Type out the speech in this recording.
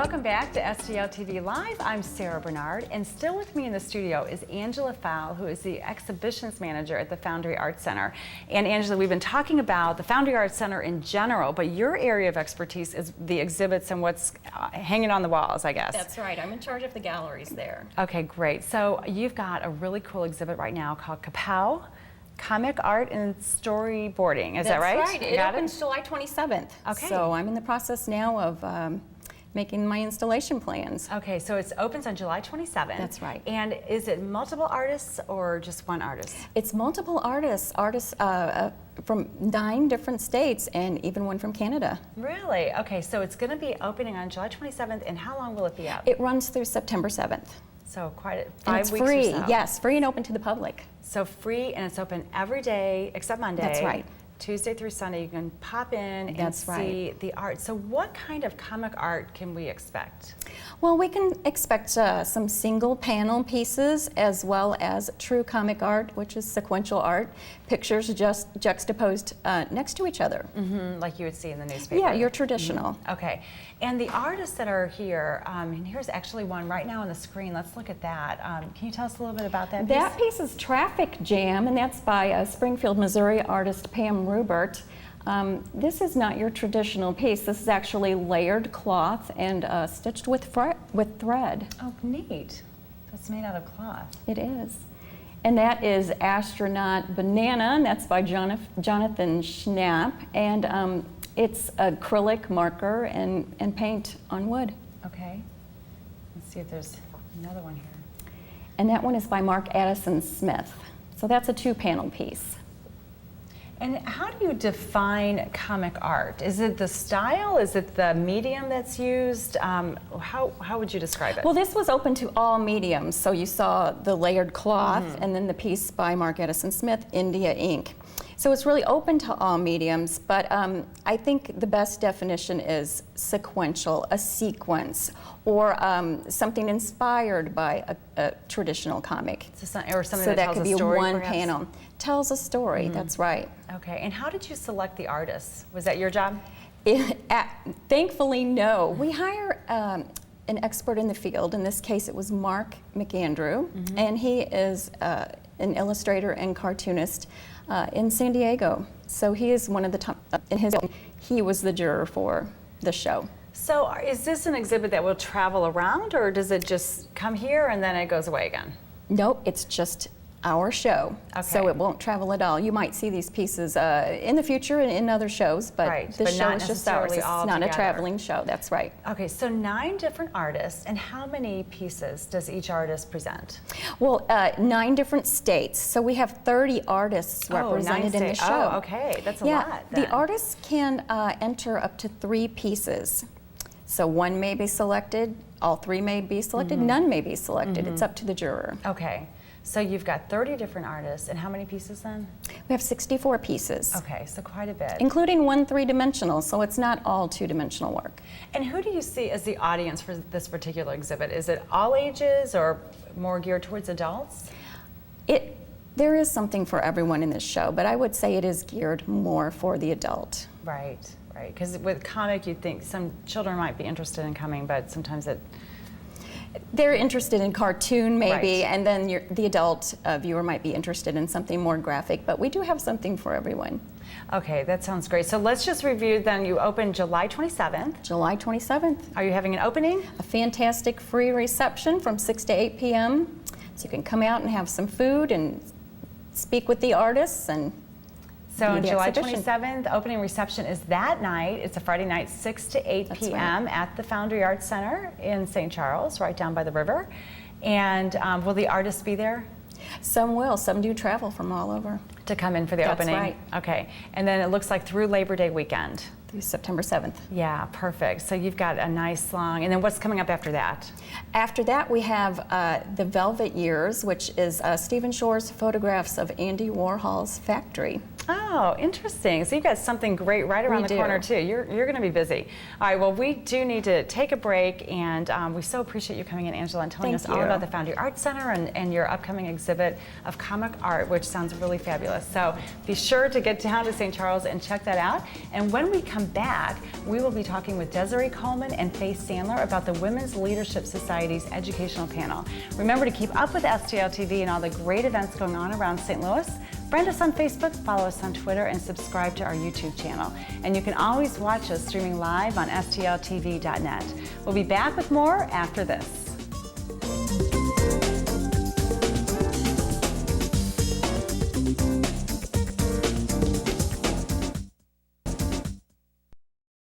Welcome back to STL TV Live. I'm Sarah Bernard, and still with me in the studio is Angela Fowle, who is the exhibitions manager at the Foundry Art Centre. And Angela, we've been talking about the Foundry Art Centre in general, but your area of expertise is the exhibits and what's hanging on the walls, I guess. That's right. I'm in charge of the galleries there. Okay, great. So you've got a really cool exhibit right now called Ka-pow, Comic Art and Storyboarding. Is that right? That's right. It opens July 27th. Okay. So I'm in the process now of making my installation plans. Okay, so it opens on July 27th. That's right. And is it multiple artists or just one artist? It's multiple artists from 9 different states and even one from Canada. Really? Okay, so it's going to be opening on July 27th, and how long will it be up? It runs through September 7th. So quite 5 and it's weeks free. or so. Yes, free and open to the public. So free, and it's open every day except Monday. That's right. Tuesday through Sunday, you can pop in and That's see right. the art. So what kind of comic art can we expect? Well, we can expect some single panel pieces as well as true comic art, which is sequential art, pictures just juxtaposed next to each other. Mm-hmm, like you would see in the newspaper. Yeah, you're traditional. Mm-hmm. Okay, and the artists that are here, and here's actually one right now on the screen. Let's look at that. Can you tell us a little bit about that piece? That piece is Traffic Jam, and that's by Springfield, Missouri artist Pam Rubert. This is not your traditional piece. This is actually layered cloth and stitched with thread. Oh, neat. So it's made out of cloth. It is. And that is Astronaut Banana, and that's by Jonathan Schnapp. And it's acrylic marker and paint on wood. Okay. Let's see if there's another one here. And that one is by Mark Addison Smith. So that's a 2-panel piece. And how do you define comic art? Is it the style? Is it the medium that's used? How would you describe it? Well, this was open to all mediums. So you saw the layered cloth and then the piece by Mark Addison Smith, India Ink. So it's really open to all mediums, but I think the best definition is sequential, a sequence, or something inspired by a traditional comic. Or something so that tells could a be story, one perhaps? Panel. Tells a story, that's right. Okay, and how did you select the artists? Was that your job? Thankfully, no. We hire an expert in the field. In this case, it was Mark McAndrew, and he is an illustrator and cartoonist in San Diego. So he is one of the top, he was the juror for the show. So is this an exhibit that will travel around, or does it just come here and then it goes away again? Nope, it's just our show, so it won't travel at all. You might see these pieces in the future and in other shows, but this show is just ours. It's not a traveling show, that's right. Okay, so 9 different artists, and how many pieces does each artist present? Well, 9 different states, so we have 30 artists represented in the show. Oh, okay, that's a lot then. The artists can enter up to 3 pieces. So 1 may be selected, all 3 may be selected, none may be selected. It's up to the juror. Okay. So you've got 30 different artists, and how many pieces then? We have 64 pieces. Okay, so quite a bit. Including 1 3-dimensional, so it's not all 2-dimensional work. And who do you see as the audience for this particular exhibit? Is it all ages or more geared towards adults? There is something for everyone in this show, but I would say it is geared more for the adult. Right, right. Because with comic, you'd think some children might be interested in coming, but sometimes they're interested in cartoon, maybe, Right. and then the adult viewer might be interested in something more graphic, but we do have something for everyone. Okay, that sounds great. So let's just review then. You open July 27th. July 27th. Are you having an opening? A fantastic free reception from 6 to 8 p.m. So you can come out and have some food and speak with the artists and So on July exhibition. 27th, opening reception is that night. It's a Friday night, 6 to 8 That's p.m. right. at the Foundry Art Centre in St. Charles, right down by the river. And will the artists be there? Some will. Some do travel from all over. To come in for the opening? That's right. Okay. And then it looks like through Labor Day weekend. Through September 7th. Yeah, perfect. So you've got a nice long, and then what's coming up after that? After that, we have The Velvet Years, which is Stephen Shore's photographs of Andy Warhol's factory. Oh, interesting. So you've got something great right around the corner too. You're going to be busy. All right, well, we do need to take a break, and we so appreciate you coming in, Angela, and telling us all about the Foundry Art Center and your upcoming exhibit of comic art, which sounds really fabulous. So be sure to get down to St. Charles and check that out. And when we come back, we will be talking with Desiree Coleman and Faith Sandler about the Women's Leadership Society's educational panel. Remember to keep up with STL TV and all the great events going on around St. Louis. Friend us on Facebook, follow us on Twitter, and subscribe to our YouTube channel. And you can always watch us streaming live on stltv.net. We'll be back with more after this.